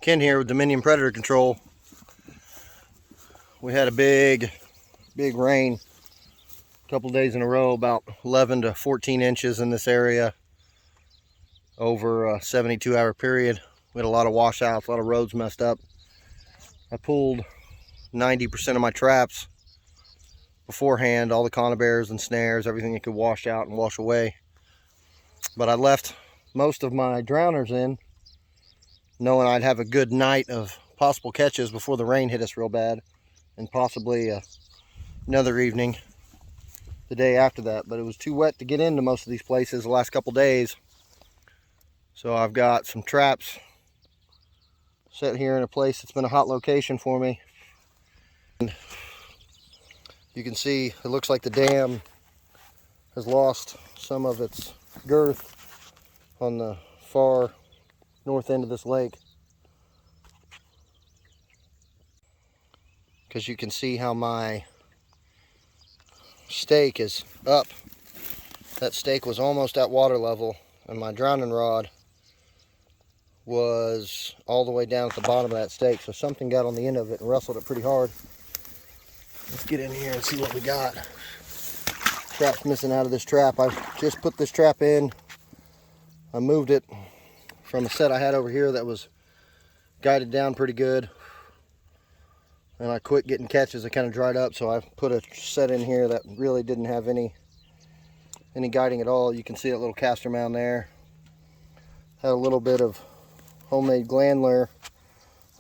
Ken here with Dominion Predator Control. We had a big rain a couple days in a row, about 11 to 14 inches in this area over a 72-hour period. We had a lot of washouts, a lot of roads messed up. I pulled 90% of my traps beforehand, all the conibears and snares, everything that could wash out and wash away. But I left most of my drowners in, knowing I'd have a good night of possible catches before the rain hit us real bad, and possibly another evening the day after that. But it was too wet to get into most of these places the last couple days, so I've got some traps set here in a place that's been a hot location for me. And you can see it looks like the dam has lost some of its girth on the far north end of this lake, because you can see how my stake is up. That stake was almost at water level, and my drowning rod was all the way down at the bottom of that stake, so something got on the end of it and wrestled it pretty hard. Let's get in here and see what we got. Trap's missing out of this trap. I just put this trap in. I moved it from a set I had over here that was guided down pretty good, and I quit getting catches. It kind of dried up, so I put a set in here that really didn't have any guiding at all. You can see that little castor mound there. Had a little bit of homemade gland lure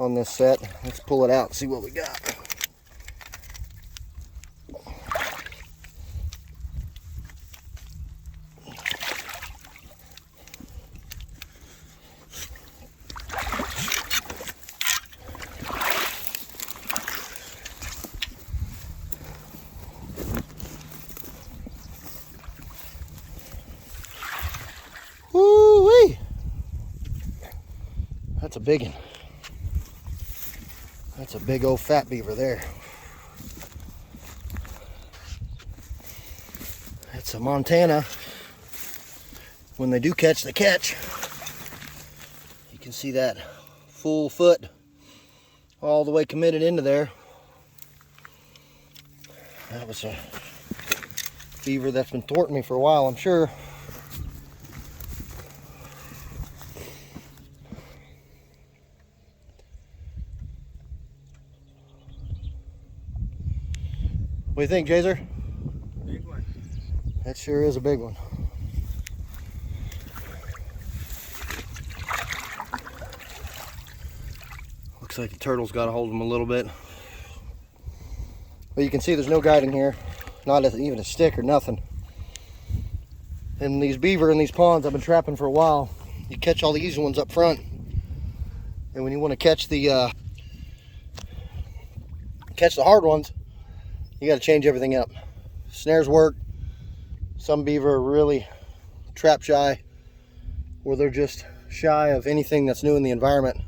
on this set. Let's pull it out and see what we got. Woo-wee! That's a big one. That's a big old fat beaver there. It's a Montana. When they do catch, they catch. You can see that full foot all the way committed into there. That was a beaver that's been thwarting me for a while, I'm sure. What do you think, Jazer? Big one. That sure is a big one. Looks like the turtle's got a hold of him a little bit. But you can see there's no guiding here. Not even a stick or nothing. And these beaver in these ponds I've been trapping for a while. You catch all the easy ones up front. And when you want to catch the hard ones, you got to change everything up. Snares work. Some beaver are really trap shy, or they're just shy of anything that's new in the environment.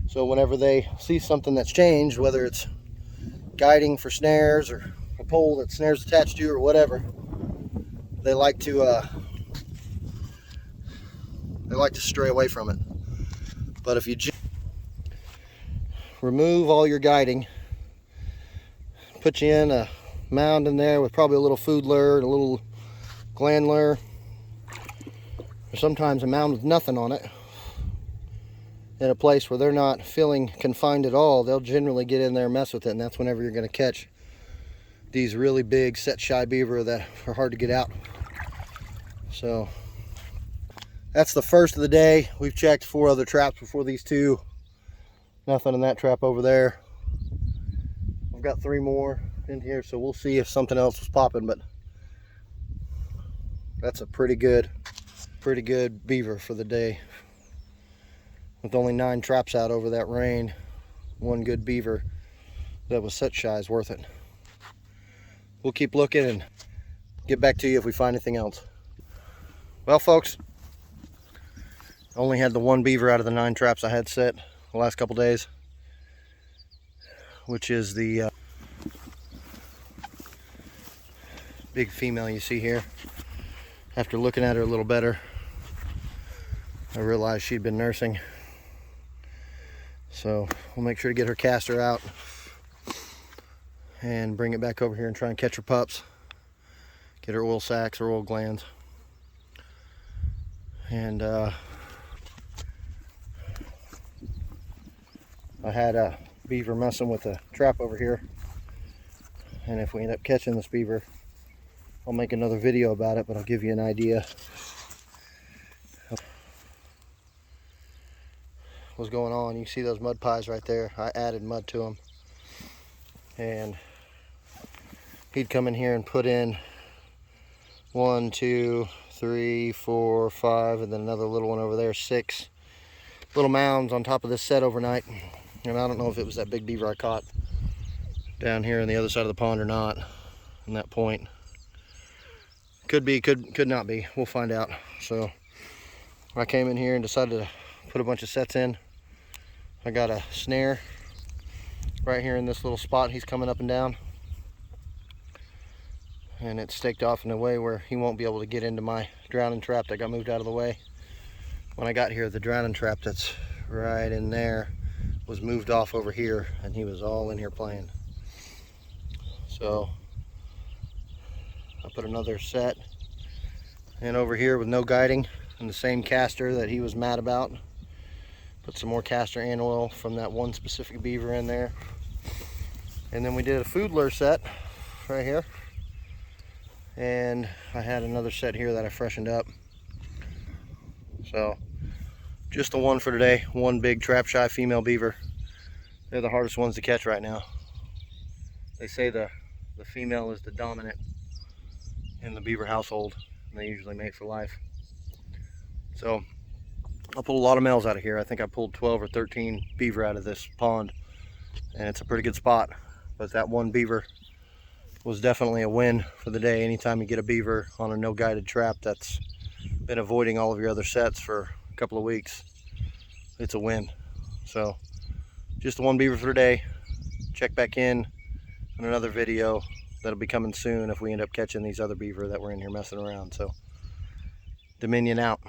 So whenever they see something that's changed, whether it's guiding for snares or a pole that snares attached to or whatever, they like to stray away from it. But if you just remove all your guiding, put you in a mound in there with probably a little food lure and a little gland lure, or sometimes a mound with nothing on it, in a place where they're not feeling confined at all, they'll generally get in there and mess with it, and that's whenever you're going to catch these really big set shy beaver that are hard to get out. So that's the first of the day. We've checked 4 other traps before these 2. Nothing in that trap over there. I've got 3 more in here, so we'll see if something else was popping, but that's a pretty good beaver for the day. With only 9 traps out over that rain, 1 good beaver that was set shy is worth it. We'll keep looking and get back to you if we find anything else. Well, folks, only had the 1 beaver out of the 9 traps I had set the last couple days, which is the big female you see here. After looking at her a little better, I realized she'd been nursing So we'll make sure to get her caster out and bring it back over here and try and catch her pups, get her oil sacs or oil glands. And I had a beaver messing with a trap over here, and if we end up catching this beaver, I'll make another video about it, but I'll give you an idea what's going on. You see those mud pies right there? I added mud to them, and he'd come in here and put in 1, 2, 3, 4, 5, and then another little one over there, 6 little mounds on top of this set overnight. And I don't know if it was that big beaver I caught down here on the other side of the pond or not, in that point. Could be, could not be. We'll find out. So I came in here and decided to put a bunch of sets in. I got a snare right here in this little spot he's coming up and down, and it's staked off in a way where he won't be able to get into my drowning trap that got moved out of the way. When I got here, the drowning trap that's right in there was moved off over here, and he was all in here playing. So I put another set in over here with no guiding and the same caster that he was mad about. Put some more caster and oil from that one specific beaver in there. And then we did a food lure set right here. And I had another set here that I freshened up. So just the one for today. One big trap shy female beaver. They're the hardest ones to catch right now. They say the female is the dominant in the beaver household, and they usually mate for life. So I pulled a lot of males out of here. I think I pulled 12 or 13 beaver out of this pond, and it's a pretty good spot. But that one beaver was definitely a win for the day. Anytime you get a beaver on a no guided trap that's been avoiding all of your other sets for a couple of weeks, it's a win. So just the one beaver for today. Check back in another video that'll be coming soon if we end up catching these other beaver that were in here messing around. So Dominion out.